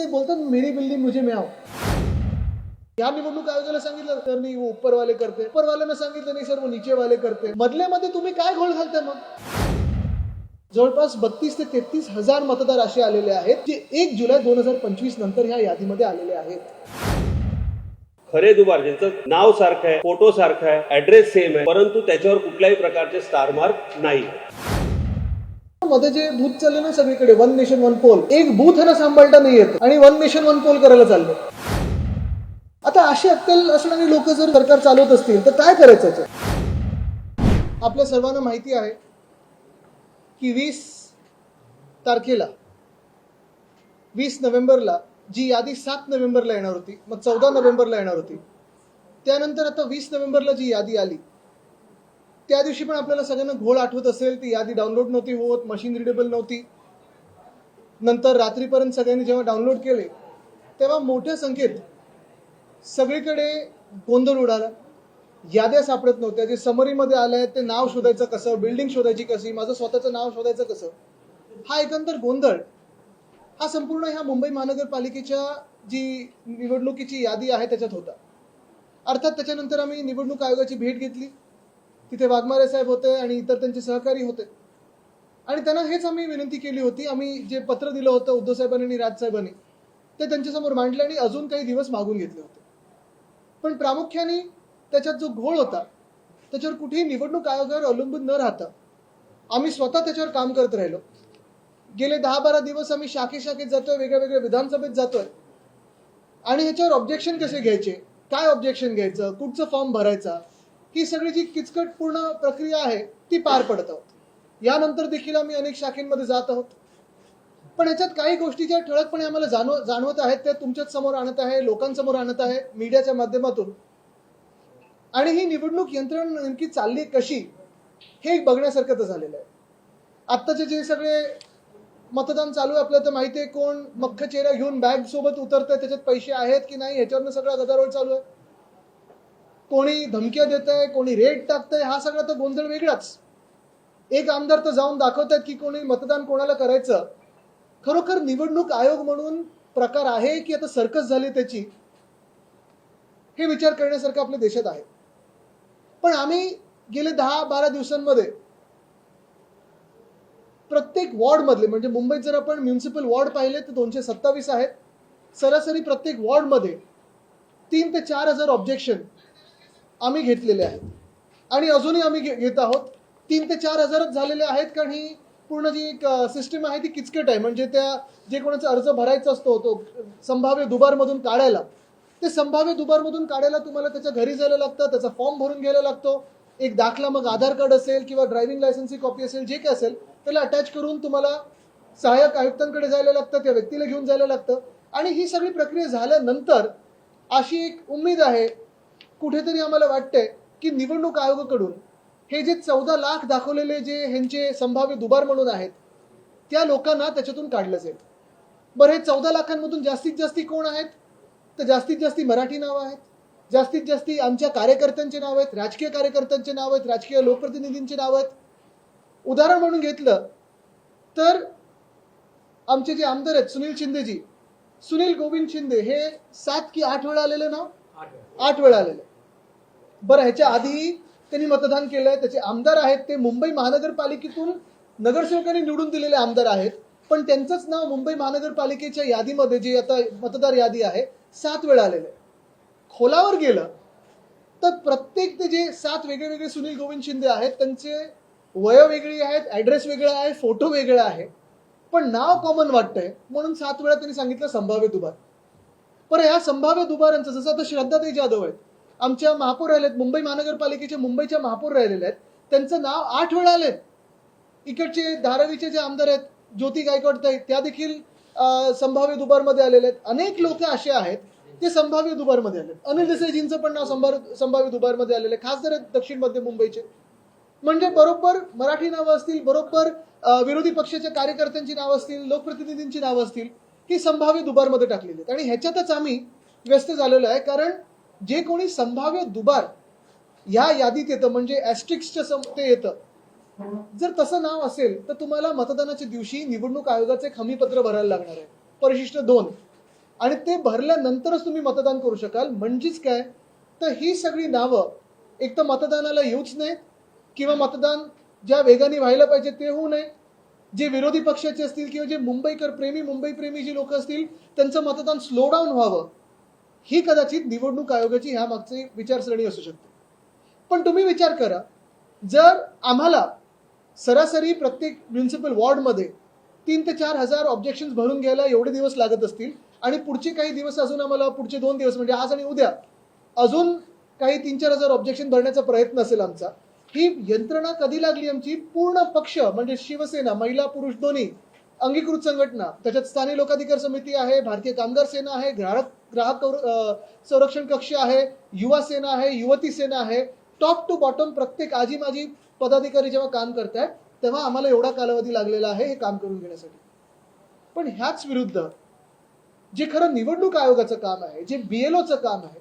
बोलतात मेरी बिल्ली मुझे म्याव. या निवडणूक आयोगाला सांगितलं तर नाही वो ऊपर वाले करते, ऊपर वाल्यांना सांगितलं नाही सर वो नीचे वाले करते. मधल्यामध्ये तुम्ही काय घोळ घालताय मग? जवळपास 32 ते 33 हजार मतदार असे आलेले आहेत जे 1 जुलै 2025 नंतर ह्या यादीमध्ये आलेले आहेत. खरे दुबार ज्यांचं नाव सारखं आहे, फोटो सारखा आहे, ऍड्रेस सेम आहे, परंतु त्याच्यावर कुठल्याही प्रकारचे स्टार मार्क नाही. मध्ये जे बूथ चालले ना सगळीकडे वन नेशन वन पोल, एक बूथ ना सांभाळता नाही येत आणि वन नेशन वन पोल करायला चालले. आता अशी अक्कल असणारी लोक जर सरकार चालवत असतील तर काय करायचं? आपल्या सर्वांना माहिती आहे की 20 तारखेला 20 नोव्हेंबरला जी यादी 7 नोव्हेंबरला येणार होती, मग 14 नोव्हेंबरला येणार होती, त्यानंतर आता 20 नोव्हेंबरला जी यादी आली त्या दिवशी पण आपल्याला सगळ्यांना घोळ आठवत असेल. ती यादी डाउनलोड नव्हती होत, मशीन रिडेबल नव्हती. नंतर रात्रीपर्यंत सगळ्यांनी जेव्हा डाउनलोड केले तेव्हा मोठ्या संख्येत सगळीकडे गोंधळ उडाला. याद्या सापडत नव्हत्या. जे समरीमध्ये आलंय ते नाव शोधायचं कसं, बिल्डिंग शोधायची कशी, माझं स्वतःचं नाव शोधायचं कसं, हा एकंदर गोंधळ हा संपूर्ण ह्या मुंबई महानगरपालिकेच्या जी निवडणुकीची यादी आहे त्याच्यात होता. अर्थात त्याच्यानंतर आम्ही निवडणूक आयोगाची भेट घेतली. तिथे वाघमारे साहेब होते आणि इतर त्यांचे सहकारी होते आणि त्यांना हेच आम्ही विनंती केली होती. आम्ही जे पत्र दिलं होतं उद्धव साहेबांनी आणि राज साहेबांनी ते त्यांच्यासमोर मांडले आणि अजून काही दिवस मागून घेतले होते. पण प्रामुख्याने त्याच्यात जो घोळ होता त्याच्यावर कुठेही निवडणूक आयोगावर अवलंबून न राहता आम्ही स्वतः त्याच्यावर काम करत राहिलो. गेले 10-12 दिवस आम्ही शाखेत जातोय, वेगळ्या वेगळ्या विधानसभेत जातोय आणि ह्याच्यावर ऑब्जेक्शन कसे घ्यायचे, काय ऑब्जेक्शन घ्यायचं, कुठचं फॉर्म भरायचा, ही सगळी जी किचकट पूर्ण प्रक्रिया आहे ती पार पडत आहोत. यानंतर देखील आम्ही अनेक शाखेमध्ये जात आहोत. पण याच्यात काही गोष्टी ज्या ठळकपणे आम्हाला जाणवत आहेत त्या तुमच्याच समोर आणत आहे, लोकांसमोर आणत आहे, मीडियाच्या माध्यमातून. आणि ही निवडणूक यंत्रणा नेमकी चालली कशी हे बघण्यासारखं तर झालेलं आहे. आत्ताचे जे सगळे मतदान चालू आहे आपल्याला तर माहिती आहे कोण मख्ख चेहरा घेऊन बॅग सोबत उतरतंय, त्याच्यात पैसे आहेत की नाही ह्याच्यावरनं सगळा गदारोळ चालू आहे. कोणी धमक्या देत आहे, कोणी रेट टाकतंय, हा सगळा तर गोंधळ वेगळाच. एक आमदार तर जाऊन दाखवतात की कोणी मतदान कोणाला करायचं. खरोखर निवडणूक आयोग म्हणून प्रकार आहे की आता सर्कस झाली त्याची, हे विचार करण्यासारखं आपल्या देशात आहे. पण आम्ही गेले 10-12 दिवसांमध्ये प्रत्येक वॉर्ड मधले, म्हणजे मुंबईत जर आपण म्युनिसिपल वॉर्ड पाहिले तर 227 आहेत. सरासरी प्रत्येक वॉर्ड मध्ये 3 ते 4 हजार ऑब्जेक्शन आम्ही घेतलेले आहेत आणि अजूनही आम्ही घेत आहोत. 3 ते 4 हजारच झालेले आहेत कारण ही पूर्ण जी एक सिस्टीम आहे ती किचकट आहे. म्हणजे त्या जे कोणाचा अर्ज भरायचा असतो तो संभाव्य दुबारमधून काढायला, ते संभाव्य दुबारमधून काढायला तुम्हाला त्याच्या घरी जायला लागतं, त्याचा फॉर्म भरून घ्यायला लागतो. एक दाखला, मग आधार कार्ड असेल किंवा ड्रायव्हिंग लायसन्सची कॉपी असेल, जे काय असेल त्याला अटॅच करून तुम्हाला सहाय्यक आयुक्तांकडे जायला लागतं, त्या व्यक्तीला घेऊन जायला लागतं. आणि ही सगळी प्रक्रिया झाल्यानंतर अशी एक उम्मीद आहे, कुठेतरी आम्हाला वाटतंय की निवडणूक आयोगाकडून हे जे 14 लाख दाखवलेले जे ह्यांचे संभाव्य दुबार म्हणून आहेत त्या लोकांना त्याच्यातून काढलं जाईल. बरं, हे 14 लाखांमधून जास्तीत जास्ती कोण आहेत? तर जास्तीत जास्ती मराठी नावं आहेत, जास्तीत जास्ती आमच्या कार्यकर्त्यांचे नाव आहेत, राजकीय कार्यकर्त्यांचे नाव आहेत, राजकीय लोकप्रतिनिधींचे नाव आहेत. उदाहरण म्हणून घेतलं तर आमचे जे आमदार आहेत सुनील शिंदेजी, सुनील गोविंद शिंदे हे 7 की 8 वेळा आलेले नाव, 8 वेळा आलेले. बरं, ह्याच्या आधी त्यांनी मतदान केलंय, त्याचे आमदार आहेत ते मुंबई महानगरपालिकेतून नगरसेवकांनी निवडून दिलेले आमदार आहेत, पण त्यांचंच नाव मुंबई महानगरपालिकेच्या यादीमध्ये जी आता मतदार यादी आहे 7 वेळा आलेलं आहे. खोलावर गेलं तर प्रत्येक ते जे 7 वेगळे वेगळे सुनील गोविंद शिंदे आहेत त्यांचे वय वेगळी आहेत, ऍड्रेस वेगळा आहे, फोटो वेगळा आहे, पण नाव कॉमन वाटतंय म्हणून 7 वेळा त्यांनी सांगितलं संभाव्य दुबार. पण ह्या संभाव्य दुबारांचं, जसं आता श्रद्धाताई जाधव आहेत, आमच्या महापौर राहिलेत, मुंबई महानगरपालिकेच्या मुंबईच्या महापौर राहिलेले आहेत, त्यांचं नाव 8 वेळा आलेत. इकडचे धारावीचे जे आमदार आहेत ज्योती गायकवाड ताई, त्या देखील संभाव्य दुबारमध्ये आलेले आहेत. अनेक लोक असे आहेत ते संभाव्य दुबारमध्ये आले. अनिल देसाईजींचं पण नाव संभाव्य दुबारमध्ये आलेले, खासदार आहेत दक्षिण मध्य मुंबईचे. म्हणजे बरोबर मराठी नावं असतील, बरोबर विरोधी पक्षाच्या कार्यकर्त्यांची नावं असतील, लोकप्रतिनिधींची नावं असतील, ही संभाव्य दुबारमध्ये टाकलेली आहेत. आणि ह्याच्यातच आम्ही व्यस्त झालेलो आहे, कारण जे कोणी संभाव्य दुबार या यादीत येतं, म्हणजे ऍस्ट्रिक्सच्या ते येतं, जर तसं नाव असेल तर तुम्हाला मतदानाच्या दिवशी निवडणूक आयोगाचे एक हमीपत्र भरायला लागणार आहे, परिशिष्ट 2. आणि ते भरल्यानंतरच तुम्ही मतदान करू शकाल. म्हणजेच काय, तर ही सगळी नावं एक तर मतदानाला येऊच नाहीत किंवा मतदान ज्या वेगाने व्हायला पाहिजे ते होऊ नये. जे विरोधी पक्षाचे असतील किंवा जे मुंबई प्रेमी जी लोक असतील त्यांचं मतदान स्लो डाऊन व्हावं, ही कदाचित निवडणूक आयोगाची ह्या मागची विचारसरणी असू शकते. पण तुम्ही विचार करा, जर आम्हाला सरासरी प्रत्येक म्युनिसिपल वॉर्डमध्ये 3 ते 4 हजार ऑब्जेक्शन भरून घ्यायला एवढे दिवस लागत असतील आणि पुढचे काही दिवस अजून आम्हाला पुढचे 2 दिवस म्हणजे आज आणि उद्या अजून काही 3-4 हजार ऑब्जेक्शन भरण्याचा प्रयत्न असेल आमचा, ही यंत्रणा कधी लागली आमची? पूर्ण पक्ष म्हणजे शिवसेना, महिला पुरुष दोन्ही, अंगीकृत संघटना, त्याच्यात स्थानिक लोकाधिकार समिती आहे, भारतीय कामगार सेना आहे, ग्राहक संरक्षण कक्ष आहे, युवा सेना आहे, युवती सेना आहे, टॉप टू बॉटम प्रत्येक आजी माजी पदाधिकारी जेव्हा काम करतायत तेव्हा आम्हाला एवढा कालावधी लागलेला आहे हे काम करून घेण्यासाठी. पण ह्याच विरुद्ध जे खरं निवडणूक आयोगाचं काम आहे, जे BLOचं काम आहे,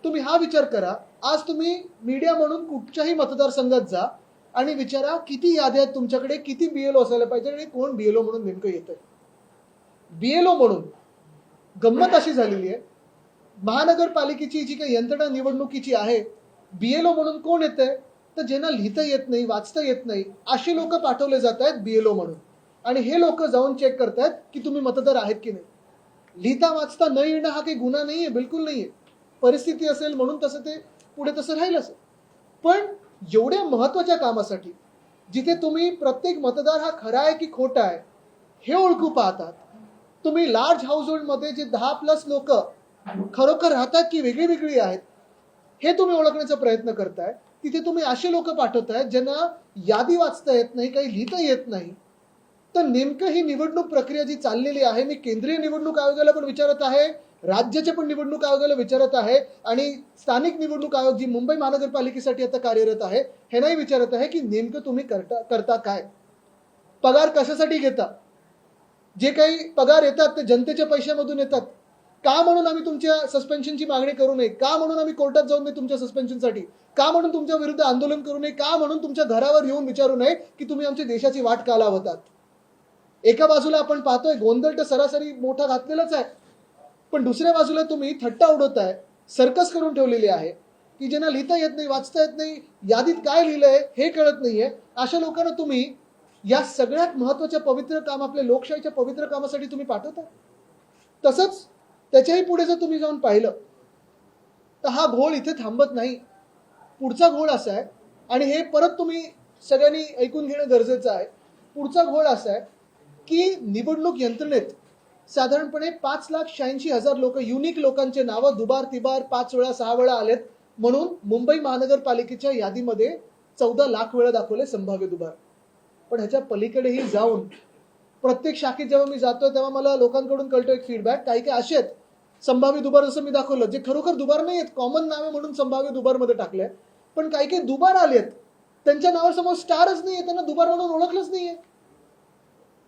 तुम्ही हा विचार करा. आज तुम्ही मीडिया म्हणून कुठच्याही मतदारसंघात जा आणि विचारा किती याद्या आहेत तुमच्याकडे, किती BLO असायला पाहिजे आणि कोण BLO म्हणून नेमकं येतंय. BLO म्हणून गंमत अशी झालेली आहे, महानगरपालिकेची जी काही यंत्रणा निवडणुकीची आहे, BLO म्हणून कोण येतंय? तर ज्यांना लिहिता येत नाही, वाचता येत नाही अशी लोक पाठवले जात आहेत BLO म्हणून. आणि हे लोक जाऊन चेक करतायत की तुम्ही मतदार आहेत की नाही. लिहिता वाचता न येणं हा काही गुन्हा नाहीये, बिलकुल नाहीये. परिस्थिती असेल म्हणून तसं ते पुढे तसं राहील असेल. पण एवढ्या महत्वाच्या कामासाठी जिथे तुम्ही प्रत्येक मतदार हा खरा आहे की खोटा आहे हे ओळखू पाहतात, तुम्ही लार्ज हाऊसहोल्डमध्ये जे 10+ लोक खरोखर राहतात की वेगळी वेगळी आहेत हे तुम्ही ओळखण्याचा प्रयत्न करताय, तिथे तुम्ही असे लोक पाठवताय ज्यांना यादी वाचता येत नाही, काही लिहिता येत नाही. तर नेमकं ही निवडणूक प्रक्रिया जी चाललेली आहे, मी केंद्रीय निवडणूक आयोगाला पण विचारत आहे, राज्याच्या पण निवडणूक आयोगाला विचारत आहे आणि स्थानिक निवडणूक आयोग जी मुंबई महानगरपालिकेसाठी आता कार्यरत आहे हे नाही विचारत आहे की नेमकं तुम्ही करता काय, पगार कशासाठी घेता, जे काही पगार येतात ते जनतेच्या पैशामधून येतात का म्हणून आम्ही तुमच्या सस्पेन्शनची मागणी करू नये, का म्हणून आम्ही कोर्टात जाऊ नये तुमच्या सस्पेन्शनसाठी, का म्हणून तुमच्या विरुद्ध आंदोलन करू नये, का म्हणून तुमच्या घरावर येऊन विचारू नये की तुम्ही आमच्या देशाची वाट का लावतात. एका बाजूला आपण पाहतोय गोंधळ तर सरासरी मोठा घातलेलाच आहे, पण दुसऱ्या बाजूला तुम्ही थट्टा उडवताय, सर्कस करून ठेवलेली आहे की ज्यांना लिहिता येत नाही, वाचता येत नाही, यादीत काय लिहिलंय हे कळत नाहीये, अशा लोकांना तुम्ही या सगळ्यात महत्वाच्या पवित्र काम, आपल्या लोकशाहीच्या पवित्र कामासाठी तुम्ही पाठवता. तसंच त्याच्याही पुढे जर तुम्ही जाऊन पाहिलं तर हा घोळ इथे थांबत नाही. पुढचा घोळ असा आहे, आणि हे परत तुम्ही सगळ्यांनी ऐकून घेणं गरजेचं आहे, पुढचा घोळ असा आहे की निवडणूक यंत्रणेत साधारणपणे 5,86,000 लोक, युनिक लोकांचे नावं दुबार तिबार 5 वेळा 6 वेळा आलेत म्हणून मुंबई महानगरपालिकेच्या यादीमध्ये 14 लाख वेळा दाखवले संभाव्य दुबार. पण ह्याच्या पलीकडेही जाऊन प्रत्येक शाखेत जेव्हा मी जातोय तेव्हा मला लोकांकडून कळतो एक फीडबॅक, काही काही असे आहेत संभाव्य दुबार जसं मी दाखवलं, जे खरोखर दुबार नाही आहेत, कॉमन नावे म्हणून संभाव्य दुबारमध्ये टाकले, पण काही काही दुबार आलेत त्यांच्या नावासमोर स्टारच नाहीये, त्यांना दुबार म्हणून ओळखलंच नाहीये.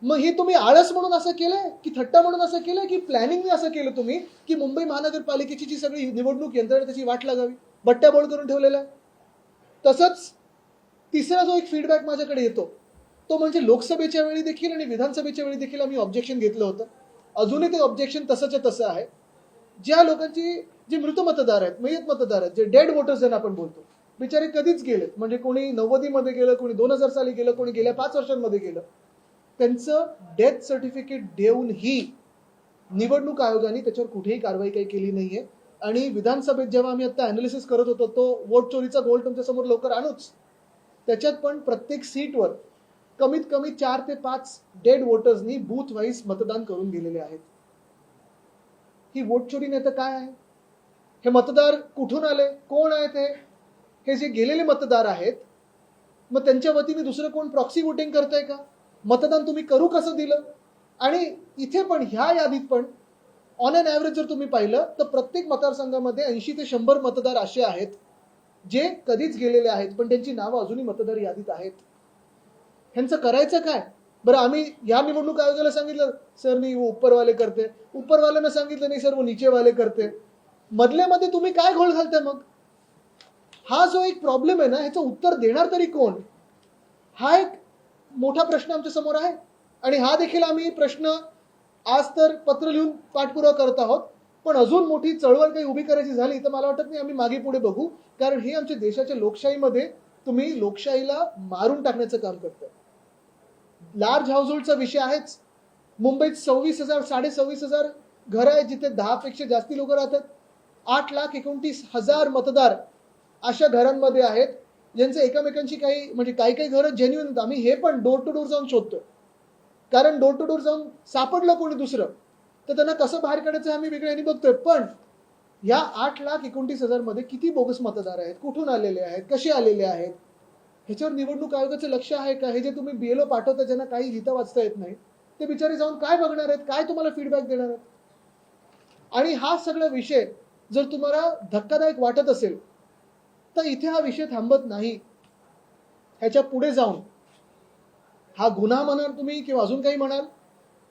मग हे तुम्ही आळस म्हणून असं केलंय की थट्टा म्हणून असं केलंय की प्लॅनिंगने असं केलं तुम्ही की मुंबई महानगरपालिकेची जी सगळी निवडणूक यंत्रणा त्याची वाट लागावी, बट्ट्याबोळ करून ठेवलेला आहे. तसंच तिसरा जो एक फीडबॅक माझ्याकडे येतो तो म्हणजे लोकसभेच्या वेळी देखील आणि विधानसभेच्या वेळी देखील आम्ही ऑब्जेक्शन घेतलं होतं, अजूनही ते ऑब्जेक्शन तसंच्या तसं आहे. ज्या लोकांची जे मृत मतदार आहेत, मयत मतदार आहेत, जे डेड वोटर्स ज्यांना आपण बोलतो, बिचारे कधीच गेलेत, म्हणजे कोणी 90 मध्ये गेलं, कोणी 2000 साली गेलं, कोणी गेल्या 5 वर्षांमध्ये गेलं, त्यांचं डेथ सर्टिफिकेट देऊनही निवडणूक आयोगाने त्याच्यावर कुठेही कारवाई काही केली नाहीये. आणि विधानसभेत जेव्हा आम्ही आता अनालिसिस करत होतो, तो वोट चोरीचा गोल तुमच्या समोर लवकर आणूच, त्याच्यात पण प्रत्येक सीटवर कमीत कमी 4 ते 5 डेड वोटर्सनी बूथ वाईज मतदान करून गेलेले आहेत. ही वोट चोरी नाही तर काय आहे? हे मतदार कुठून आले, कोण आहेत हे जे गेलेले मतदार आहेत, मग त्यांच्या वतीने दुसरं कोण प्रॉक्सी वोटिंग करताय का? मतदान तुम्ही करू कसं दिलं? आणि इथे पण ह्या यादीत पण ऑन अन ॲव्हरेज जर तुम्ही पाहिलं तर प्रत्येक मतदारसंघामध्ये 80 ते 100 मतदार असे आहेत जे कधीच गेलेले आहेत पण त्यांची नावं अजूनही मतदार यादीत आहेत. ह्यांचं करायचं काय? बरं, आम्ही या निवडणूक आयोगाला सांगितलं सर नाही वो ऊपरवाले करते, ऊपरवाल्यांना सांगितलं नाही सर वो नीचेवाले करते, मधल्यामध्ये तुम्ही काय घोळ घालताय? मग हा जो एक प्रॉब्लेम आहे ना, ह्याचं उत्तर देणार तरी कोण? हा एक मोठा प्रश्न आमच्या समोर आहे. आणि हा देखील आम्ही प्रश्न आज तर पत्र लिहून पाठपुरावा करत आहोत, पण अजून मोठी चळवळ काही उभी करायची झाली तर मला वाटत नाही आम्ही मागे पुढे बघू, कारण हे आमच्या देशाच्या लोकशाहीमध्ये तुम्ही लोकशाहीला मारून टाकण्याचं काम करताय. लार्ज हाऊसहोल्डचा विषय आहेच. मुंबईत 26,000 26,500 घरं आहेत जिथे 10 पेक्षा जास्ती लोक राहतात. 8,29,000 मतदार अशा घरांमध्ये आहेत ज्यांचे एकमेकांची काही घरं जेन्युइन. आम्ही हे पण डोर टू डोर जाऊन शोधतोय, कारण डोर टू डोर जाऊन सापडलं कोणी दुसरं तर त्यांना कसं बाहेर काढायचं आम्ही वेगळ्यांनी बघतोय. पण या 8,29,000 मध्ये किती बोगस मतदार आहेत, कुठून आलेले आहेत, कसे आलेले आहेत, ह्याच्यावर निवडणूक आयोगाचं लक्ष आहे का? हे जे तुम्ही BLO पाठवता ज्यांना काही लिहिता वाचता येत नाही ते बिचारे जाऊन काय बघणार आहेत, काय तुम्हाला फीडबॅक देणार आहेत? आणि हा सगळा विषय जर तुम्हाला धक्कादायक वाटत असेल तर इथे हा विषय थांबत नाही. ह्याच्या पुढे जाऊन हा गुन्हा म्हणाल तुम्ही किंवा अजून काही म्हणाल,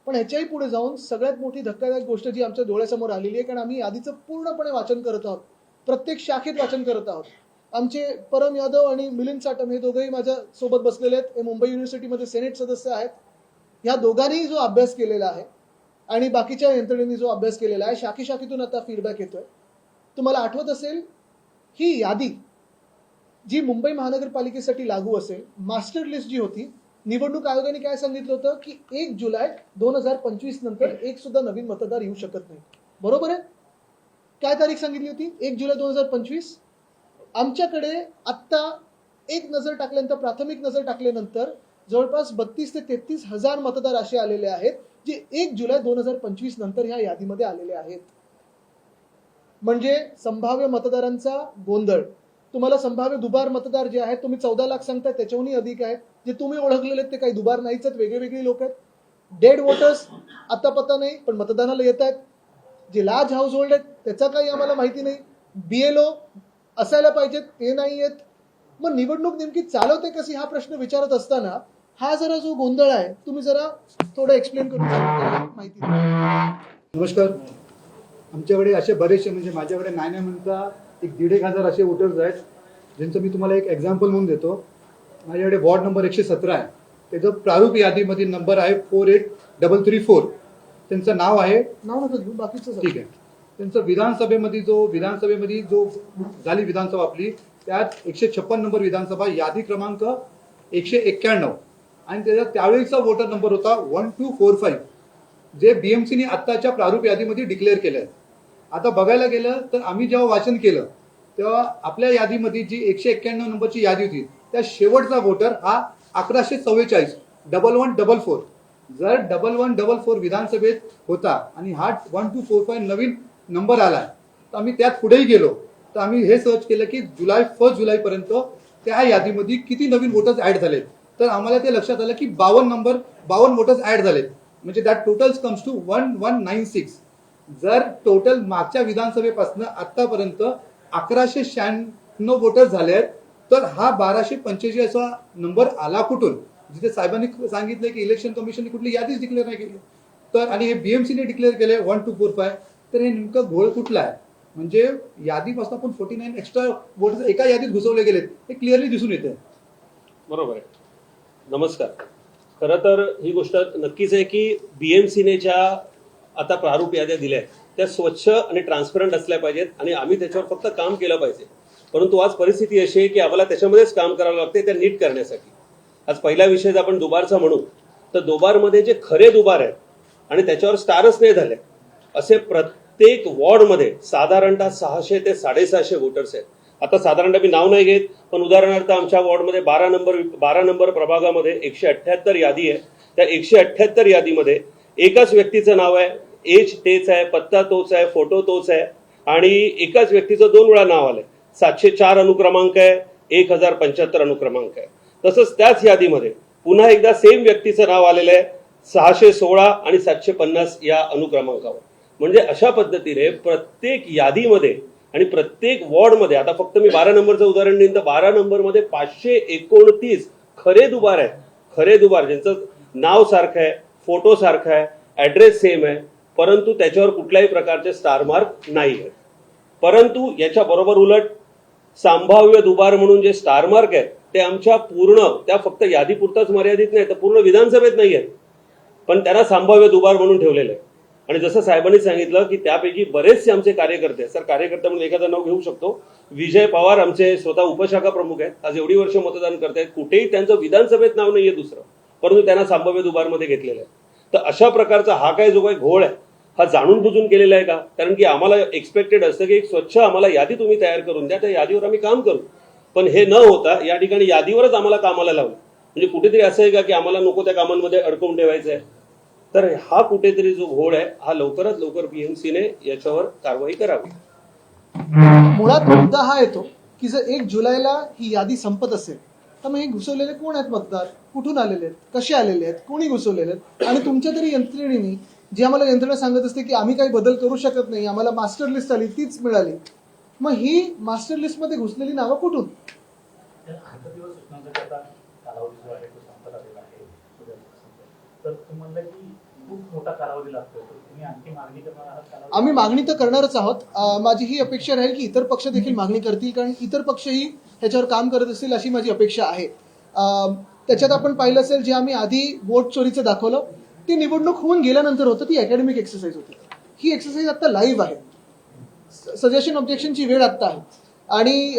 पण ह्याच्याही पुढे जाऊन सगळ्यात मोठी धक्कादायक गोष्ट जी आमच्या डोळ्यासमोर आलेली आहे, कारण आम्ही यादीचं पूर्णपणे वाचन करत आहोत, प्रत्येक शाखेत वाचन करत आहोत. आमचे परम यादव आणि मिलिंद साटम हे दोघंही माझ्या सोबत बसलेले आहेत. हे मुंबई युनिव्हर्सिटीमध्ये सेनेट सदस्य आहेत. या दोघांनीही जो अभ्यास केलेला आहे आणि बाकीच्या यंत्रणेने जो अभ्यास केलेला आहे, शाखेतून आता फीडबॅक येतोय. तुम्हाला आठवत असेल ही यादी जी मुंबई महानगरपालिकेसाठी लागू असेल, मास्टर लिस्ट जी होती, निवडणूक आयोगाने काय सांगितलं होतं की 1 जुलै 2025 नंतर एक सुद्धा नवीन मतदार येऊ शकत नाही. बरोबर आहे? काय तारीख सांगितली होती? 1 जुलै 2025. आमच्याकडे आत्ता एक नजर टाकल्यानंतर, प्राथमिक नजर टाकल्यानंतर जवळपास 32 ते 33 हजार मतदार असे आलेले आहेत जे 1 जुलै 2025 नंतर ह्या यादीमध्ये आलेले आहेत. म्हणजे संभाव्य मतदारांचा गोंधळ. तुम्हाला संभाव्य दुबार मतदार जे आहेत, तुम्ही 14 लाख सांगताय, त्याच्याहूनही अधिक आहेत. जे तुम्ही ओळखलेले ते काही दुबार नाहीच आहेत, वेगळी लोक आहेत. डेड वोटर्स आता पत्ता नाही पण मतदानाला येत आहेत. जे लार्ज हाऊस होल्ड आहेत त्याचा काही आम्हाला माहिती नाही. BLO असायला पाहिजेत ते नाही आहेत. मग निवडणूक नेमकी चालवते कशी हा प्रश्न विचारत असताना हा जरा जो गोंधळ आहे तुम्ही जरा थोडं एक्सप्लेन करून माहिती द्या. नमस्कार. आमच्याकडे असे बरेचसे, म्हणजे माझ्याकडे नाही म्हणता 1,500 असे वोटर्स आहेत ज्यांचं मी तुम्हाला एक एक्झाम्पल म्हणून देतो. माझ्याकडे वॉर्ड नंबर 117 आहे. त्याचं प्रारूप यादीमधील नंबर आहे 48334. त्यांचं नाव आहे, नाव नका घेऊ, बाकीचं ठीक आहे. त्यांचं विधानसभेमध्ये जो झाली विधानसभा आपली, त्यात 156 नंबर विधानसभा, यादी क्रमांक 191, आणि त्याचा त्यावेळीचा वोटर नंबर होता 1245, जे BMCने आत्ताच्या प्रारूप यादीमध्ये डिक्लेअर केलंय. आता बघायला गेलं तर आम्ही जेव्हा वाचन केलं तेव्हा आपल्या यादीमध्ये जी 191 नंबरची यादी होती त्या शेवटचा वोटर हा 1144 1144. जर 1144 विधानसभेत होता आणि हा 1245 नवीन नंबर आला तर आम्ही त्यात पुढेही गेलो तर आम्ही हे सर्च केलं की 1 जुलैपर्यंत त्या यादीमध्ये किती नवीन वोटर्स ऍड झालेत. तर आम्हाला ते लक्षात आलं की 52 वोटर्स ऍड झालेत. म्हणजे दॅट टोटल्स कम्स टू 1196. जर टोटल मागच्या विधानसभेपासून आतापर्यंत 1196 वोटर्स झाले आहेत तर हा 1285 असा नंबर आला कुठून? जिथे साहेबांनी सांगितलं की इलेक्शन कमिशनने कुठली यादीच डिक्लेअर नाही केली, तर आणि हे BMCने डिक्लेअर केले 1245. तर हे नेमकं घोळ कुठला आहे? म्हणजे यादीपासून आपण 49 एक्स्ट्रा वोटर्स एका यादीत घुसवले गेलेत हे क्लिअरली दिसून येते. बरोबर आहे. नमस्कार. खरं तर ही गोष्ट नक्कीच आहे की BMCने ज्या आता प्रारूप याद्या दिल्या आहेत त्या स्वच्छ आणि ट्रान्सपरंट असल्या पाहिजेत आणि आम्ही त्याच्यावर फक्त काम केलं पाहिजे. परंतु आज परिस्थिती अशी आहे की आम्हाला त्याच्यामध्येच काम करावं लागते त्या नीट करण्यासाठी. आज पहिला विषय आपण दुबारचा म्हणू तर दुबारमध्ये जे खरे दुबार आहेत आणि त्याच्यावर स्टारच नाही झाले असे प्रत्येक वॉर्डमध्ये साधारणतः 600 ते 650 वोटर्स आहेत. आता साधारणतः मी नाव नाही घेत पण उदाहरणार्थ आमच्या वॉर्डमध्ये 12 नंबर प्रभागामध्ये 178 यादी आहे. त्या 178 यादीमध्ये एकाच व्यक्तीचं नाव आहे, एज तेच आहे, पत्ता तोच आहे, फोटो तोच आहे आणि एकाच व्यक्तीचं 2 वेळा नाव आलंय. 704 अनुक्रमांक आहे, 1075 अनुक्रमांक आहे. तसंच त्याच यादीमध्ये पुन्हा एकदा सेम व्यक्तीचं नाव आलेलं आहे 616 आणि 750 या अनुक्रमांकावर. म्हणजे अशा पद्धतीने प्रत्येक यादीमध्ये आणि प्रत्येक वॉर्डमध्ये, आता फक्त मी 12 नंबरचं उदाहरण देईन तर 12 नंबरमध्ये 529 खरे दुबार आहेत. खरे दुबार ज्यांचं नाव सारखं आहे, फोटो सारखा आहे, ऍड्रेस सेम आहे, परंतु त्याच्यावर कुठल्याही प्रकारचे स्टार मार्क नाही आहेत. परंतु याच्या बरोबर उलट संभाव्य दुबार म्हणून जे स्टार मार्क आहेत ते आमच्या पूर्ण, त्या फक्त यादीपुरताच मर्यादित नाही तर पूर्ण विधानसभेत नाही आहेत. पण त्यांना संभाव्य दुबार म्हणून ठेवलेलं आहे. आणि जसं साहेबांनी सांगितलं की त्यापैकी बरेचसे आमचे कार्यकर्ते सर, कार्यकर्ते म्हणून एखादं नाव घेऊ शकतो. विजय पवार आमचे स्वतः उपशाखा प्रमुख आहेत, आज एवढी वर्ष मतदान करतायत, कुठेही त्यांचं विधानसभेत नाव नाहीये दुसरं, परंतु त्यांना संभाव्य दुबारमध्ये घेतलेलं आहे. तर अशा प्रकारचा हा काय जो काही घोळ आहे हा जाणून बुजून केलेला आहे का? कारण की आम्हाला एक्सपेक्टेड असतं की एक स्वच्छ आम्हाला यादी तुम्ही तयार करून द्या, त्या यादीवर आम्ही काम करू. पण हे न होता या ठिकाणी यादीवरच आम्हाला कामाला लावलं. म्हणजे कुठेतरी असं आहे का की आम्हाला नको त्या कामांमध्ये अडकवून ठेवायचं आहे? तर हा कुठेतरी जो घोळ आहे हा लवकरात लवकर बीएमसीने याच्यावर कारवाई करावी. मुळात मुद्दा हा येतो की जर 1 जुलैला ही यादी संपत असेल तर मग हे घुसवलेले कोण आहेत मतदार, कुठून आलेले आहेत, कसे आलेले आहेत, कोणी घुसवलेले आहेत? आणि तुमच्या तरी यंत्रणेने जी आम्हाला यंत्रणा सांगत असते की आम्ही काही बदल करू शकत नाही, आम्हाला मास्टर लिस्ट आली तीच मिळाली, मग ही मास्टर लिस्टमध्ये घुसलेली नावं कुठून? कालावधी जो आहे तो संपत आलेला आहे. तर तुम्ही म्हणलं की खूप मोठा कालावधी लागतोय, तर तुम्ही आणखी मागणी करणार आहात कालावधी? आम्ही मागणी तर करणारच आहोत. माझी ही अपेक्षा राहील की इतर पक्ष देखील मागणी करतील, कारण इतर पक्षही ह्याच्यावर काम करत असतील अशी माझी अपेक्षा आहे. त्याच्यात आपण पाहिलं असेल, जे आम्ही आधी वोट चोरीचं दाखवलं ती निवडणूक होऊन गेल्यानंतर होतं, ती अकॅडमिक एक्सरसाइज होती. ही एक्सरसाइज आता लाईव्ह आहे. सजेशन ऑब्जेक्शनची वेळ आत्ता आहे. आणि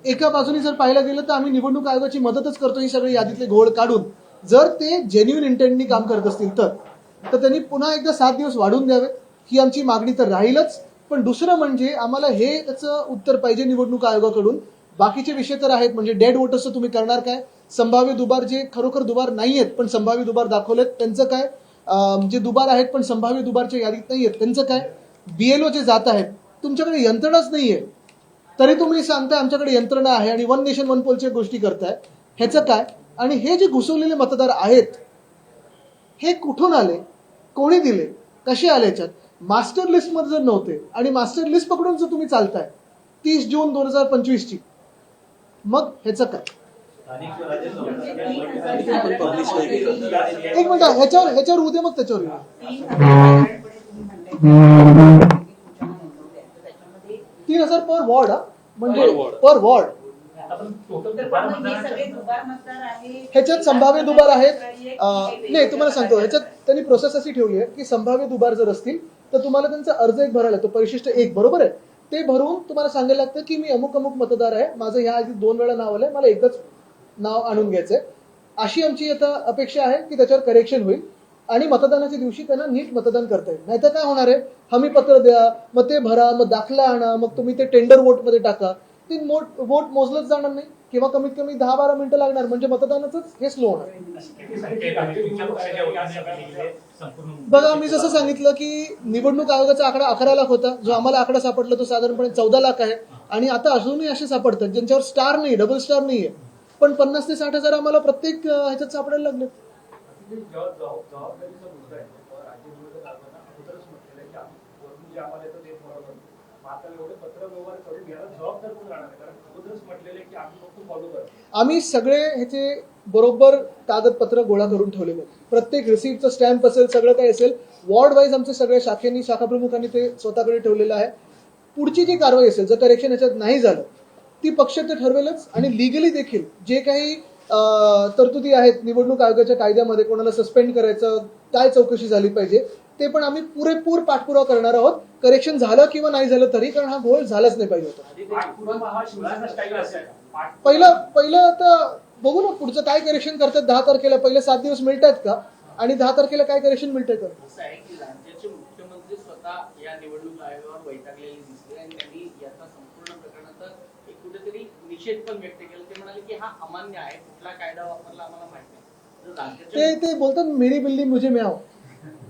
एका बाजूने जर पाहायला गेलं तर आम्ही निवडणूक आयोगाची मदतच करतो ही सगळी यादीतले घोळ काढून. जर ते जेन्युइन इंटेंटनी काम करत असतील तर त्यांनी पुन्हा एकदा 7 दिवस वाढवून द्यावे, ही आमची मागणी तर राहीलच. पण दुसरं म्हणजे आम्हाला हे त्याचं उत्तर पाहिजे निवडणूक आयोगाकडून. बाकीचे विषय तर आहेत, म्हणजे डेड वोटर्सचं तुम्ही करणार काय, संभाव्य दुबार जे खरोखर दुबार नाही आहेत पण संभाव्य दुबार दाखवलेत त्यांचं काय, जे दुबार आहेत पण संभाव्य दुबारच्या यादीत नाही आहेत त्यांचं काय, बीएलओ जे जात आहेत, तुमच्याकडे यंत्रणाच नाहीये तरी तुम्ही सांगताय आमच्याकडे यंत्रणा आहे आणि 1 नेशन 1 पोलच्या गोष्टी करताय, ह्याचं काय? आणि हे जे घुसवलेले मतदार आहेत हे कुठून आले, कोणी दिले, कसे आले? याच्यात मास्टर लिस्टमध्ये जर नव्हते आणि मास्टर लिस्ट पकडून जर तुम्ही चालताय 30 जून 2025 ची, मग ह्याचं काय? एक मिनिट, ह्याच्यावर उद्या मग त्याच्यावर येऊ. 3,000 पर वॉर्ड, म्हणजे पर वॉर्ड. ह्याच्यात संभाव्य दुबार आहेत. नाही, तुम्हाला सांगतो, ह्याच्यात त्यांनी प्रोसेस अशी ठेवली आहे की संभाव्य दुबार जर असतील तर तुम्हाला त्यांचा अर्ज एक भरायला लागतो, परिशिष्ट 1, बरोबर आहे. ते भरून तुम्हाला सांगायला लागतं की मी अमुक अमुक मतदार आहे, माझं ह्या आधी 2 वेळा नाव आलंय, मला एकच नाव आणून घ्यायचंय. अशी आमची आता अपेक्षा आहे की त्याच्यावर करेक्शन होईल आणि मतदानाच्या दिवशी त्यांना नीट मतदान करता येईल. नाहीतर काय होणार आहे, हमी पत्र द्या, मग ते भरा, मग दाखला आणा, मग तुम्ही ते टेंडर वोटमध्ये टाका, ते वोट मोजलंच जाणार नाही किंवा कमीत कमी 10-12 मिनिटं लागणार, म्हणजे मतदानाचं हे स्लो होणार. बघा, मी जसं सांगितलं की निवडणूक आयोगाचा आकडा 11 लाख होता, जो आम्हाला आकडा सापडला तो साधारणपणे 14 लाख आहे. आणि आता अजूनही असे सापडतात ज्यांच्यावर स्टार नाही, डबल स्टार नाहीये, पण 50 ते 60 हजार आम्हाला प्रत्येक ह्याच्यात सापडायला लागले. आम्ही सगळे ह्याचे बरोबर कागदपत्र गोळा करून ठेवलेले, प्रत्येक रिसिप्टचं स्टॅम्प असेल, सगळं काही असेल. वॉर्ड वाईज आमच्या सगळ्या शाखेनी, शाखा प्रमुखांनी ते स्वतःकडे ठेवलेलं आहे. पुढची जी कारवाई असेल, जर करेक्शन ह्याच्यात नाही झालं ती पक्ष तर ठरवेलच. आणि लिगली देखील जे काही तरतुदी आहेत निवडणूक आयोगाच्या कायद्यामध्ये, कोणाला सस्पेंड करायचं, काय चौकशी झाली पाहिजे, ते पण आम्ही पुरेपूर पाठपुरावा करणार आहोत. करेक्शन झालं किंवा नाही झालं तरी, कारण हा घोळ झालाच नाही पाहिजे होता. पहिलं आता बघू ना पुढचं काय करेक्शन करतात. 10 तारखेला पहिले 7 दिवस मिळतात का, आणि 10 तारखेला काय करेक्शन मिळतंय का? राज्याचे मुख्यमंत्री स्वतः या निवडणूक आयोगावर वैतागलेले दिसले आणि त्यांनी याचा संपूर्ण प्रकरणाचा एक कुठेतरी निषेध पण व्यक्त केला. ते म्हणाले की हा अमान्य आहे, कुठला कायदा वापरला आम्हाला माहिती नाही. ते बोलतात मेरी बिल्डिंग मुझे म्याव,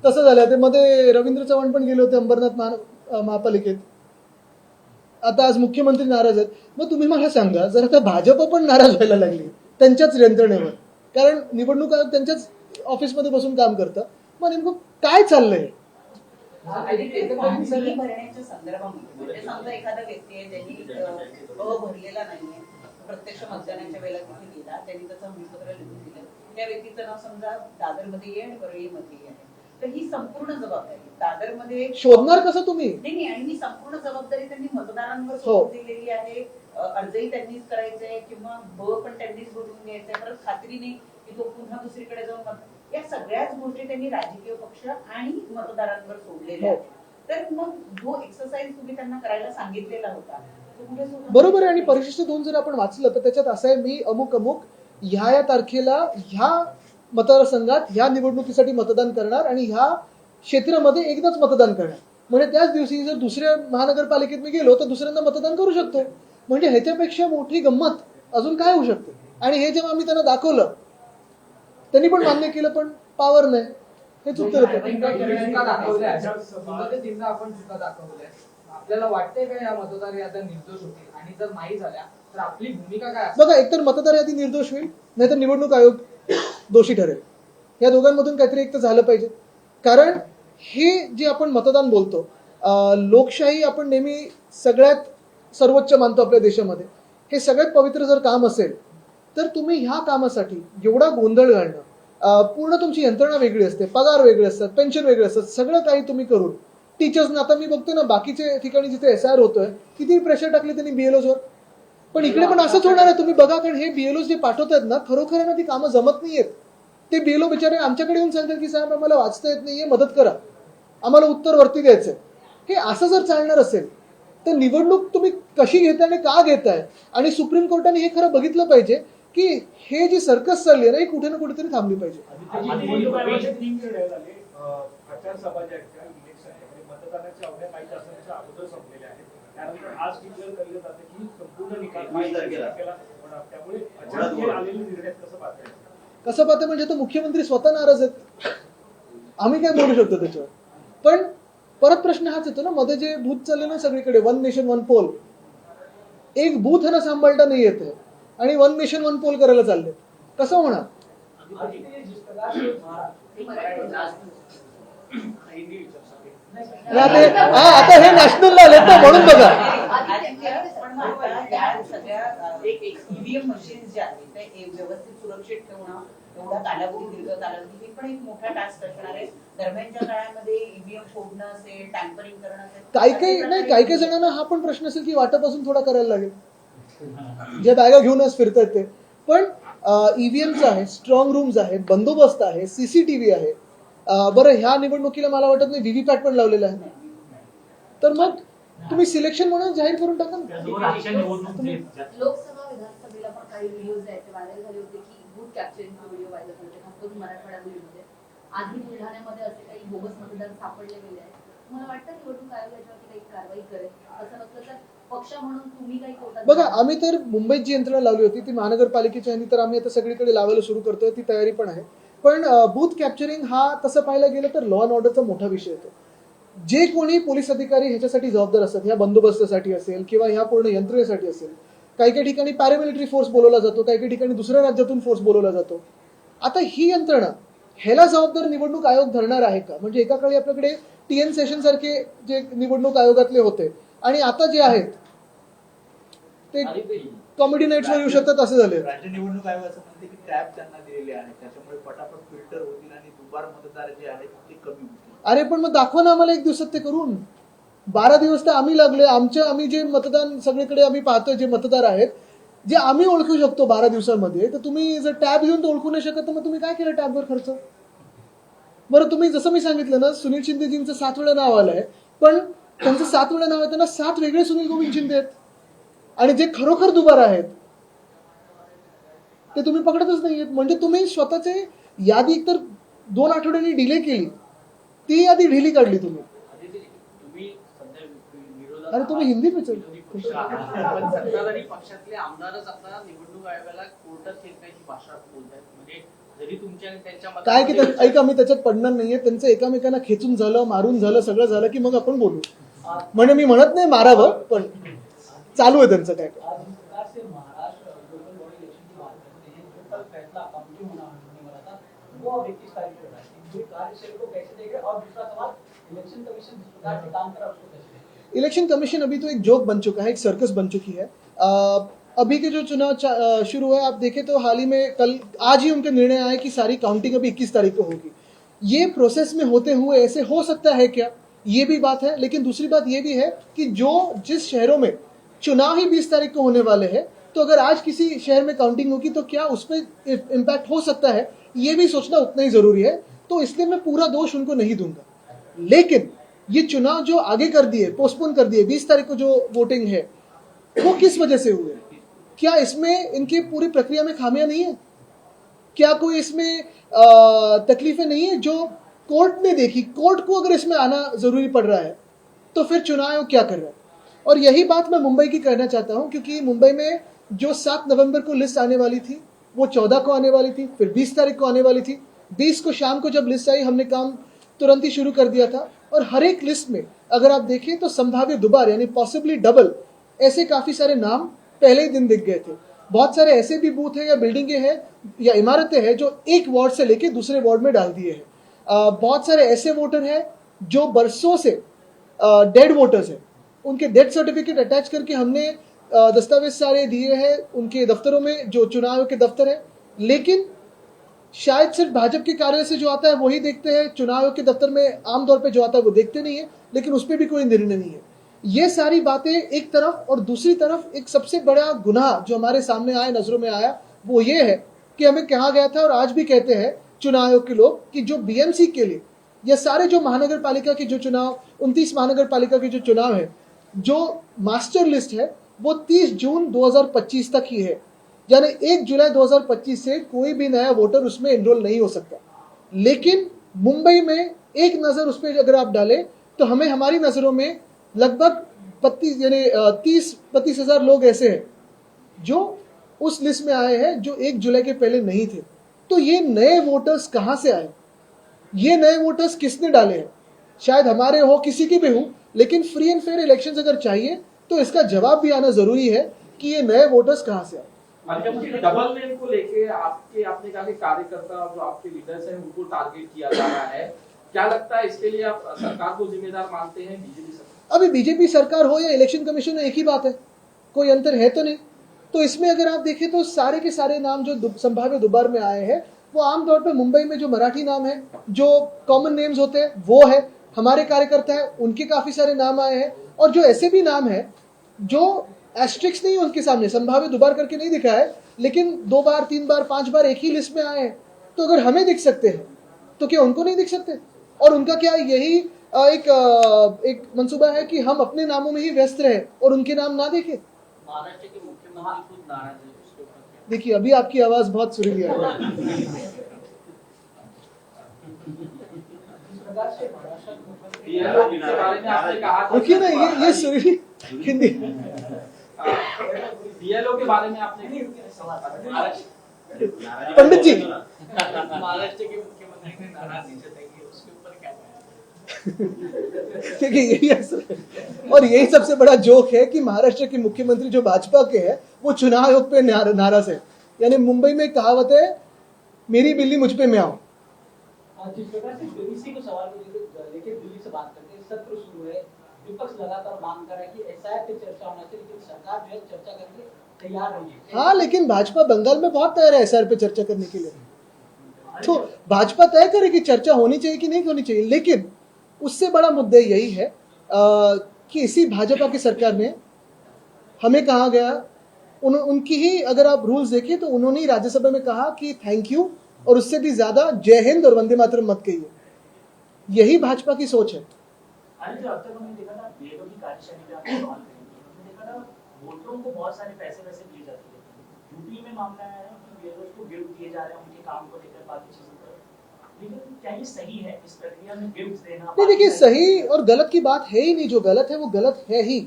तसं झालं. ते मध्ये रवींद्र चव्हाण पण गेले होते अंबरनाथ महापालिकेत. आता आज मुख्यमंत्री नाराज आहेत. मग तुम्ही मला सांगा, जर आता भाजप पण नाराज व्हायला लागली त्यांच्याच यंत्रणेवर, कारण निवडणूक आयोग त्यांच्याच ऑफिसमध्ये बसून काम करतं, मग नेमकं काय चाललंय? भरण्याच्या संदर्भामध्ये म्हणजे समजा एखादा व्यक्ती आहे ज्यांनी भरलेला नाहीये, प्रत्यक्ष मतदानाच्या वेळेला तिथे गेला, त्यांनी त्याचं हमीपत्र लिहून दिलं, त्या व्यक्तीचं नाव समजा दादरमध्ये आहे आणि परळीमध्ये आहे, तर ही संपूर्ण जबाबदारी दादरमध्ये शोधणार कसं तुम्ही? नाही, आणि ही संपूर्ण जबाबदारी त्यांनी मतदारांवर सोडून दिलेली आहे. अर्जही त्यांनीच करायचंय किंवा पण त्यांनीच भरून घ्यायचंय. परत खात्री नाही की तो पुन्हा दुसरीकडे जाऊन या सगळ्याच गोष्टी त्यांनी राजकीय पक्ष आणि मतदारांवर सोडलेल्या आहेत. तर मग जो एक्सरसाइज तुम्ही त्यांना करायला सांगितलेला होता तो कुठे सोडला? बरोबर आहे. आणि परिशिष्ट 2 जर आपण वाचलं तर त्याच्यात असं आहे, मी अमुक अमुक ह्या तारखेला ह्या मतदारसंघात ह्या निवडणुकीसाठी मतदान करणार आणि ह्या क्षेत्रामध्ये एकदाच मतदान करणार. म्हणजे त्याच दिवशी जर दुसऱ्या महानगरपालिकेत मी गेलो तर दुसऱ्यांदा मतदान करू शकतो. म्हणजे ह्याच्यापेक्षा मोठी गंमत अजून काय होऊ शकते. आणि हे जेव्हा आम्ही त्यांना दाखवलं त्यांनी पण मान्य केलं, पण पावर नाही. हेच उत्तर होतं. आपण चुका दाखवल्या. आपल्याला वाटतंय का या मतदार याद्या निर्दोष होतील आणि जर नाही झाल्या तर आपली भूमिका काय असेल? बघा, एकतर मतदार यादी निर्दोष होईल, नाहीतर निवडणूक आयोग दोषी ठरेल. या दोघांमधून काहीतरी एक तर झालं पाहिजे. कारण हे जे आपण मतदान बोलतो, लोकशाही आपण नेहमी सगळ्यात सर्वोच्च मानतो आपल्या देशामध्ये. हे सगळ्यात पवित्र जर काम असेल तर तुम्ही ह्या कामासाठी एवढा गोंधळ घालणं, पूर्ण तुमची यंत्रणा वेगळी असते, पगार वेगळे असतात, पेन्शन वेगळे असतात, सगळं काही तुम्ही करून टीचर्सना, आता मी बघतो ना बाकीच्या ठिकाणी जिथे SIR होतोय किती प्रेशर टाकले त्यांनी BLOs वर. पण इकडे पण असंच होणार आहे. तुम्ही बघा, कारण हे BLOs जे पाठवतात ना, खरोखर आहे ना ती कामं जमत नाहीयेत. ते BLO बिचारे आमच्याकडे येऊन सांगतात की साहेब आम्हाला वाचता येत नाहीये, मदत करा, आम्हाला उत्तर वरती द्यायचंय. हे असं जर चालणार असेल तर निवडणूक तुम्ही कशी घेताय आणि का घेताय. आणि सुप्रीम कोर्टाने हे खरं बघितलं पाहिजे की हे जी सर्कस चालली आहे ना, ही कुठे ना कुठेतरी थांबली पाहिजे. निवडणूक आयोगाचे 3 निर्णय झाले. आचारसंहिता ज्या इलेक्शन आहे मतदानाच्या अवघ्या काही तासांच्या अगोदर संपलेले आहेत. त्यानंतर आज डिक्लेअर केलं जातं की संपूर्ण निकाल 22 तारखेला होणार. त्यामुळे अचानक हे आलेले निर्णय कसं पाहताय? कसं पाहते म्हणजे तो मुख्यमंत्री स्वतः नाराज आहेत. आम्ही काय बोलू शकतो त्याच्यावर. पण परत प्रश्न हाच येतो ना, मध्ये जे बूथ चालले ना सगळीकडे, 1 नेशन 1 पोल, एक बूथ ह्यांना सांभाळता नाही येते आणि 1 नेशन 1 पोल करायला चालले. कसं होणार. आता हे नॅशनल आले तर म्हणून बघा. पण मग आता या सगळ्या ईव्हीएम मशीन्स ज्या आहेत त्या व्यवस्थित सुरक्षित ठेवणं, एवढा कालावधी, दीर्घ कालावधी, हे पण एक मोठा टास्क असणार आहे. दरम्यानच्या काळामध्ये ईव्हीएम फोडणं असेल, टॅम्परिंग करणं असेल, काही जणांना हा पण प्रश्न असेल की वाटापासून थोडा करायला लागेल, जे बॅगा घेऊनच फिरतात ते. पण ईव्हीएमचं आहे, स्ट्रॉंग रूम्स आहेत, बंदोबस्त आहे, CCTV आहे. बरं, ह्या निवडणुकीला मला वाटत नाही VVPAT पण लावलेलं आहे. तर मग तुम्ही सिलेक्शन म्हणून जाहीर करून टाका ना. लोकसभा विधानसभेला पण काही व्हिडिओज आहेत ते व्हायरल झाले होते की बूथ कॅप्चरिंगचे व्हिडिओ व्हायरल होते, खास करून मराठवाड्यामध्ये. आधी बुलढाण्यामध्ये असे काही बोगस मतदार सापडले गेले आहेत. मला वाटतं निवडणूक आयोग याच्यावरती काही कारवाई करेल. असं नसलं तर पक्ष म्हणून तुम्ही काही कोर्टात. बघा, आम्ही तर मुंबईत जी यंत्रणा लावली होती ती महानगरपालिकेची आणि तर आम्ही आता सगळीकडे लावायला सुरू करतोय, ती तयारी पण आहे. पण बूथ कॅप्चरिंग हा तसं पाहायला गेलं तर लॉ अँड ऑर्डरचा मोठा विषय येतो. जे कोणी पोलीस अधिकारी ह्याच्यासाठी जबाबदार असतात, ह्या बंदोबस्तासाठी असेल किंवा ह्या पूर्ण यंत्रणेसाठी असेल, काही काही ठिकाणी पॅरामिलिटरी फोर्स बोलवला जातो, काही काही ठिकाणी दुसऱ्या राज्यातून फोर्स बोलवला जातो. आता ही यंत्रणा ह्याला जबाबदार निवडणूक आयोग धरणार आहे का. म्हणजे एका काळी आपल्याकडे TN सेशन सारखे जे निवडणूक आयोगातले होते आणि आता जे आहेत ते कॉमेडी नाईट्सवर येऊ शकतात, असं झाले. राज्य निवडणूक आयोग असं म्हणते की टॅब त्यांना दिलेले आहेत, त्याच्यामुळे पटापट फिल्टर होतील आणि दुबार मतदार जे आहेत ते कमी होतील. अरे पण मग दाखवा ना आम्हाला 1 दिवसात ते करून. 12 दिवस तर आम्ही लागले. आम्ही जे मतदान सगळीकडे आम्ही पाहतोय, जे मतदार आहेत जे आम्ही ओळखू शकतो 12 दिवसांमध्ये, तर तुम्ही जर टॅब घेऊन तर ओळखू नाही शकत, तर मग तुम्ही काय केलं टॅबवर खर्च. बरं, तुम्ही जसं मी सांगितलं ना, सुनील शिंदेजींचं 7 वेळा नाव आलंय, पण त्यांचं 7 वेळा नाव आहे, त्यांना 7 वेगळे सुनील गोविंद शिंदे आहेत. आणि जे खरोखर दुबार आहेत ते तुम्ही पकडतच नाहीयेत. म्हणजे तुम्ही स्वतःचे यादी तर 2 आठवड्यांनी डिले केली, ती यादी ढिली काढली तुम्ही. अरे तुम्ही हिंदी पिक्चर. पण सत्ताधारी पक्षातले आमदारच आता निवडणूक आयोगाला कोर्टात खेळण्याची भाषा बोलतात. म्हणजे जरी तुमच्या त्यांच्या काय की ऐका, मी त्याच्यात पडणार नाहीये. त्यांचं एकामेकांना खेचून झालं, मारून झालं, सगळं झालं की मग आपण बोलू. म्हणजे मी म्हणत नाही मारावं, पण चालू आहे त्यांचं काय. इलेक्शन कमीशन अभी तो एक जोक बन चुका है, एक सर्कस बन चुकी है. अभी के जो चुनाव शुरू हुआ, आप देखें तो हाल ही में आज ही उनका निर्णय आया कि सारी काउंटिंग अभी 21 तारीख को होगी. ये प्रोसेस में होते हुए ऐसे हो सकता है क्या, ये भी बात है. लेकिन दूसरी बात ये भी है कि जिस शहरों में चुनाव ही 20 तारीख को होने वाले हैं, तो अगर आज किसी शहर में काउंटिंग होगी तो क्या उस पर इम्पैक्ट हो सकता है ये भी सोचना उतना ही जरूरी है। तो इसलिए मैं पूरा दोष उनको नहीं दूंगा, लेकिन ये चुनाव जो आगे कर दिए, पोस्टपोन कर दिए, 20 तारीख को जो वोटिंग है वो किस वजह से हुए? क्या इसमें इनकी पूरी प्रक्रिया में खामियां नहीं है? क्या कोई इसमें तकलीफें नहीं है जो कोर्ट ने देखी? कोर्ट को अगर इसमें आना जरूरी पड़ रहा है तो फिर चुनाव आयोग क्या कर रहा है? और यही बात मैं मुंबई की कहना चाहता हूं, क्योंकि मुंबई में जो 7 नवंबर को लिस्ट आने वाली थी वो 14 को आने वाली थी, फिर 20 तारीख को आने वाली थी। 20 को शाम को जब लिस्ट आई हमने काम तुरंत ही शुरू कर दिया था, और हर एक लिस्ट में अगर आप देखें तो संभाव्य दोबार यानी पॉसिबली डबल ऐसे काफी सारे नाम पहले ही दिन दिख गए थे। बहुत सारे ऐसे भी बूथ है या बिल्डिंगें हैं या इमारतें हैं जो एक वार्ड से लेके दूसरे वार्ड में डाल दिए हैं। बहुत सारे ऐसे वोटर हैं जो बरसों से डेड वोटर्स हैं, उनके डेथ सर्टिफिकेट अटैच करके हमने दस्तावेज सारे दिए हैं उनके दफ्तरों में, जो चुनाव के दफ्तर है। लेकिन शायद सिर्फ भाजपा के कार्यालय से जो आता है वही देखते हैं, चुनाव के दफ्तर में आमतौर पे जो आता है वो देखते नहीं है, लेकिन उस पर भी कोई निर्णय नहीं है। ये सारी बातें एक तरफ, और दूसरी तरफ एक सबसे बड़ा गुनाह जो हमारे सामने आया, नजरों में आया, वो ये है कि हमें कहा गया था और आज भी कहते हैं चुनाव आयोग के लोग कि जो बीएमसी के लिए या सारे जो महानगर पालिका के जो चुनाव, 29 महानगर पालिका के जो चुनाव है, जो मास्टर लिस्ट है वो 30 जून 2025 तक ही है, यानी 1 जुलाई 2025 से कोई भी नया वोटर उसमें एनरोल नहीं हो सकता। लेकिन मुंबई में एक नजर उस पर अगर आप डालें तो हमें, हमारी नजरों में लगभग 30-35 हजार लोग ऐसे हैं जो उस लिस्ट में आए हैं जो 1 जुलाई के पहले नहीं थे। तो ये नए वोटर्स कहां से आए? ये नए वोटर्स किसने डाले हैं? शायद हमारे हो, किसी के भी हो, लेकिन फ्री एंड फेयर इलेक्शंस अगर चाहिए तो इसका जवाब भी आना जरूरी है कि ये नए वोटर्स कहां से आए। डबल नेम को लेके आपने कहा कि कार्यकर्ता और जो आपके लीडर्स हैं उनको टारगेट किया जा रहा है, क्या लगता है इसके लिए आप सरकार को जिम्मेदार मानते हैं? बीजेपी सरकार, अभी बीजेपी सरकार हो या इलेक्शन कमीशन, एक ही बात है, कोई अंतर है तो नहीं। तो इसमें अगर आप देखें तो सारे के सारे नाम जो संभाव्य दोबार में आए हैं वो आमतौर पर मुंबई में जो मराठी नाम है, जो कॉमन नेम्स होते हैं वो है, हमारे कार्यकर्ता है उनके काफी सारे नाम आए हैं, और जो ऐसे भी नाम है जो एस्ट्रिक्स नहीं है उनके सामने, संभाव्य दोबार करके नहीं दिखा है, लेकिन 2 बार 3 बार 5 बार एक ही लिस्ट में आए हैं। तो अगर हमें दिख सकते हैं तो क्या उनको नहीं दिख सकते? और उनका क्या यही एक मंसूबा है कि हम अपने नामों में ही व्यस्त रहे और उनके नाम ना देखें? महाराष्ट्र के मुख्यमंत्री खुद नाराज है उसके ऊपर। देखिए अभी आपकी आवाज बहुत सुरीली है। रुकिए ना, ये सुरीली हिंदी। बीएलओ के बारे में आपने पंडित जी, महाराष्ट्र के मुख्यमंत्री ने नाराजगी जताई है, उसके ऊपर क्या कहें? देखिए यही असल और यही सबसे बड़ा जोक है कि महाराष्ट्र के मुख्यमंत्री जो भाजपा के हैं वो चुनाव आयोग पे नाराज है। यानी मुंबई में कहावत है, मेरी बिल्ली मुझ पे म्याऊं। जिस प्रकार से इसी को सवाल को लेकर दिल्ली से बात करते हैं, सत्र शुरू है, विपक्ष लगातार मांग कर रहा है कि एसआईआर पे चर्चा होना चाहिए, लेकिन सरकार जो है चर्चा करने तैयार नहीं है। हाँ, लेकिन भाजपा बंगाल में बहुत तैयार है एसआईआर पे चर्चा करने के लिए। तो भाजपा तय करे कि चर्चा होनी चाहिए कि नहीं होनी चाहिए, लेकिन उससे बड़ा मुद्दा यही है कि इसी भाजपा की सरकार ने हमें कहा गया, उनकी ही अगर आप रूल्स देखें तो उन्होंने ही राज्यसभा में कहा कि थैंक यू, और उससे भी ज्यादा जय हिंद और वंदे मातरम मत कहिए। यही भाजपा की सोच है। अरे जो अब तक हमने देखा था बीएलओ की कार्यशैली पे आपने सवाल करेंगे, हमने देखा था वोटरों को बहुत सारे पैसे दिए जाते थे। यूपी में मामला आया है कि बीएलओ को गिफ्ट दिए जा रहे हैं उनके काम को लेकर, बाकी चीजों पर, लेकिन क्या ये सही है इस प्रक्रिया में गिफ्ट देना? नहीं, देखिए सही और गलत की बात है ही नहीं, जो गलत है वो गलत है ही,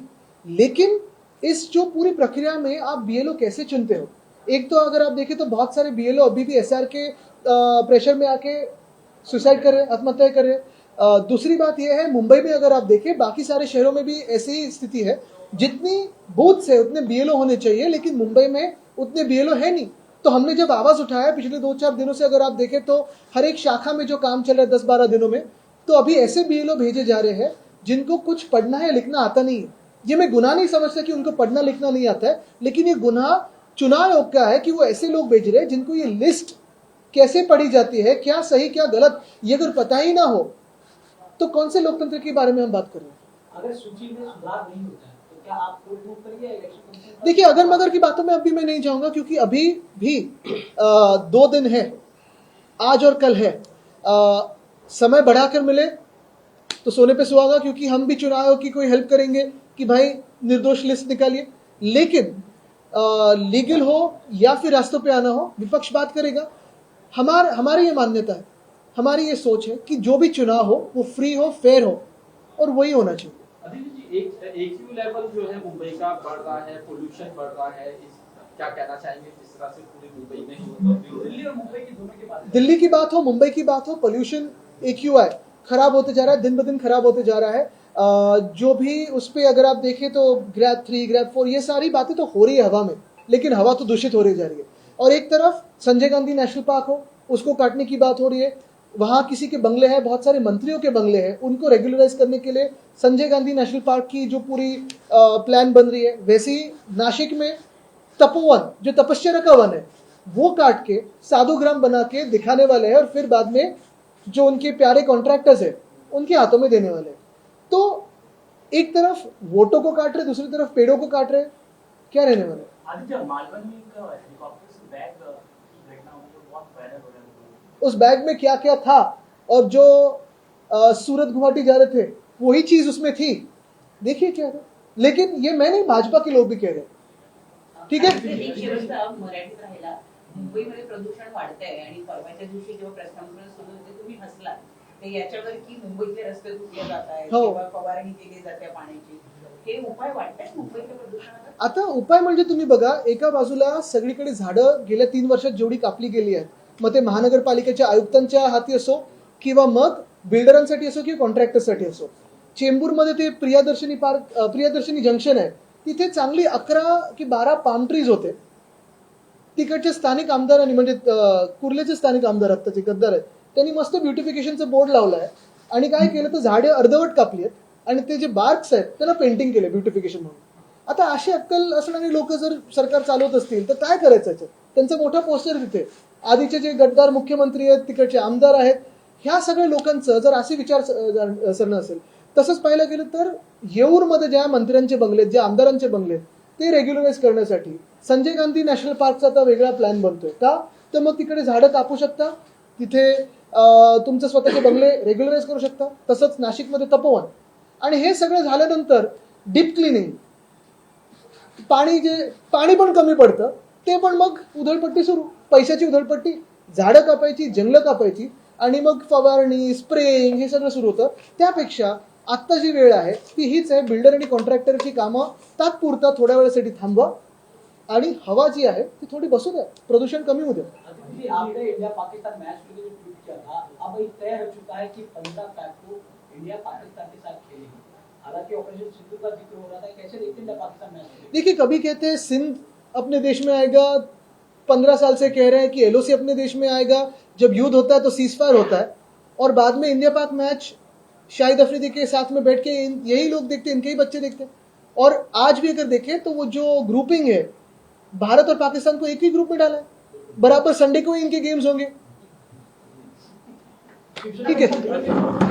लेकिन इस जो पूरी प्रक्रिया में आप बीएलओ कैसे चुनते हो? एक तो अगर आप देखें तो बहुत सारे बीएलओ अभी भी एसआर के प्रेशर में आके सुसाइड कर रहे, आत्महत्या कर रहे। दूसरी बात यह है, मुंबई में अगर आप देखें, बाकी सारे शहरों में भी ऐसी ही स्थिति है, जितनी बूथ से उतने बीएलओ होने चाहिए, लेकिन मुंबई में उतने बीएलओ है नहीं। तो हमने जब आवाज उठाया पिछले 2-4 दिनों से, अगर आप देखें तो हर एक शाखा में जो काम चल रहा है 10-12 दिनों में, तो अभी ऐसे बीएलओ भेजे जा रहे हैं जिनको कुछ पढ़ना है लिखना आता नहीं है। ये मैं गुनाह नहीं समझता कि उनको पढ़ना लिखना नहीं आता है, लेकिन ये गुनाह चुनाव आयोग का है कि वो ऐसे लोग भेज रहे हैं जिनको ये लिस्ट कैसे पढ़ी जाती है, क्या सही क्या गलत, ये अगर पता ही ना हो तो कौन से लोकतंत्र के बारे में हम बात कर रहे हैं? अगर सूची में सुधार नहीं होता है तो क्या आप कोर्ट मूव करिए इलेक्शन कमीशन? देखिए अगर मगर की बातों में अभी मैं नहीं जाऊंगा, क्योंकि अभी भी 2 दिन है आज और कल है। समय बढ़ाकर मिले तो सोने पे सुहागा, क्योंकि हम भी चुनाव आयोग की कोई हेल्प करेंगे कि भाई निर्दोष लिस्ट निकालिए, लेकिन लीगल हो या फिर रास्तों पे आना हो, विपक्ष बात करेगा। हमारी ये मान्यता है, हमारी ये सोच है कि जो भी चुनाव हो वो फ्री हो, फेयर हो, और वही होना चाहिए। अदिति जी, एक लेवल जो है मुंबई का बढ़ रहा है, पोल्यूशन बढ़ रहा है, क्या कहना चाहेंगे जिस तरह से पूरी मुंबई में दिल्ली और मुंबई की दोनों की बात है। दिल्ली की बात हो, मुंबई की बात हो, पोल्यूशन AQI खराब होते जा रहा है, दिन ब दिन खराब होते जा रहा है। जो भी उस पर अगर आप देखें तो ग्रैब 3, ग्रैब 4, ये सारी बातें तो हो रही है हवा में, लेकिन हवा तो दूषित हो रही जा रही है। और एक तरफ संजय गांधी नेशनल पार्क हो, उसको काटने की बात हो रही है। वहां किसी के बंगले हैं, बहुत सारे मंत्रियों के बंगले हैं, उनको रेगुलराइज करने के लिए संजय गांधी नेशनल पार्क की जो पूरी प्लान बन रही है। वैसे ही नासिक में तपोवन, जो तपस्या का वन है, वो काट के साधुग्राम बना के दिखाने वाले हैं, और फिर बाद में जो उनके प्यारे कॉन्ट्रैक्टर्स हैं उनके हाथों में देने वाले हैं। तो एक तरफ वोटों को काट रहे, दूसरी तरफ पेड़ों को काट रहे, क्या रहने वाला है? आदित्य, मालवन में एक हेलीकॉप्टर से बैग की घटना हुई जो बहुत वायरल हो रहा है। उस बैग में क्या क्या था, और जो सूरत गुवाहाटी जा रहे थे वही चीज उसमें थी, देखिए क्या था। लेकिन ये मैं नहीं, भाजपा के लोग भी कह रहे हैं, ठीक है। एक शेवटचा मराठीत राहिला, मुंबईमध्ये प्रदूषण वाढतंय आणि परवाच्या दिवशी जेव्हा प्रेस कॉन्फरन्स सुरू होते तुम्ही हसलात, तर याच्यावर की मुंबईतले रस्ते धुतले जात आहेत हो. किंवा फवारणी केली जाते पाण्याची, हे उपाय वाटतात मुंबईच्या प्रदूषणावर? आता उपाय म्हणजे तुम्ही बघा, एका बाजूला सगळीकडे झाडं गेल्या 3 वर्षात जेवढी कापली गेली आहेत, मग ते महानगरपालिकेच्या आयुक्तांच्या हाती असो किंवा मग बिल्डरांसाठी असो किंवा कॉन्ट्रॅक्टरसाठी असो। चेंबूरमध्ये ते प्रियदर्शनी जंक्शन आहे, तिथे चांगली 11 की 12 पाम ट्रीज होते। तिकडच्या स्थानिक आमदारांनी, म्हणजे कुर्लेचे स्थानिक आमदार आत्ताचे गद्दार आहेत, त्यांनी मस्त ब्युटिफिकेशनचं बोर्ड लावला आहे आणि काय केलं तर झाडे अर्धवट कापली आहेत आणि ते जे बार्क्स आहेत त्याला पेंटिंग केले ब्युटिफिकेशन म्हणून। आता अशी अक्कल असणारी लोक जर सरकार चालवत असतील तर काय करायचं याच्यात? त्यांचा मोठा पोस्टर तिथे, आधीचे जे गद्दार मुख्यमंत्री आहेत, तिकडचे आमदार आहेत, ह्या सगळ्या लोकांचं जर असे विचारसरणी असेल, तसंच पाहायला गेलं तर येऊरमध्ये ज्या मंत्र्यांचे बंगले, ज्या आमदारांचे बंगले, ते रेग्युलराइज करण्यासाठी संजय गांधी नॅशनल पार्कचा आता वेगळा प्लॅन बनतोय का? तर मग तिकडे झाडं कापू शकता, तिथे तुमचे स्वतःचे बंगले रेग्युलराइज करू शकता। तसंच नाशिकमध्ये तपोवन, आणि हे सगळं झाल्यानंतर डीप क्लिनिंग, पाणी पण कमी पडतं, ते पण मग उधळपट्टी सुरू, पैशाची उधळपट्टी, झाडं कापायची, जंगलं कापायची, आणि मग फवारणी, स्प्रेइंग हे सगळं सुरू होतं। त्यापेक्षा आत्ता जी वेळ आहे ती हीच आहे, बिल्डर आणि कॉन्ट्रॅक्टरची कामं तात्पुरता थोड्या वेळासाठी थांबवा आणि हवा जी आहे ती थोड़ी बसू द्या, प्रदूषण कमी हो द्या। आपने इंडिया पाकिस्तान मैच के लिए जो ट्वीट किया था, अब ये तय हो चुका है कि 15 फैब को इंडिया पाकिस्तान के साथ खेलेगी। हालांकि ऑपरेशन सिंधु का जिक्र हो रहा था, कैसे देखते हैं पाकिस्तान मैच? देखिए, कभी कहते हैं सिंध अपने देश में आएगा, 15 साल से कह रहे हैं कि LOC अपने देश में आएगा, जब युद्ध होता है तो सीजफायर होता है, और बाद में इंडिया पाक मैच शाहिद अफरीदी के साथ में बैठ के यही लोग देखते हैं, इनके ही बच्चे देखते हैं। और आज भी अगर देखें तो वो जो ग्रुपिंग है, भारत और पाकिस्तान को एक ही ग्रुप में डाला है, बराबर संडे को ही इनके गेम्स होंगे, ठीक है।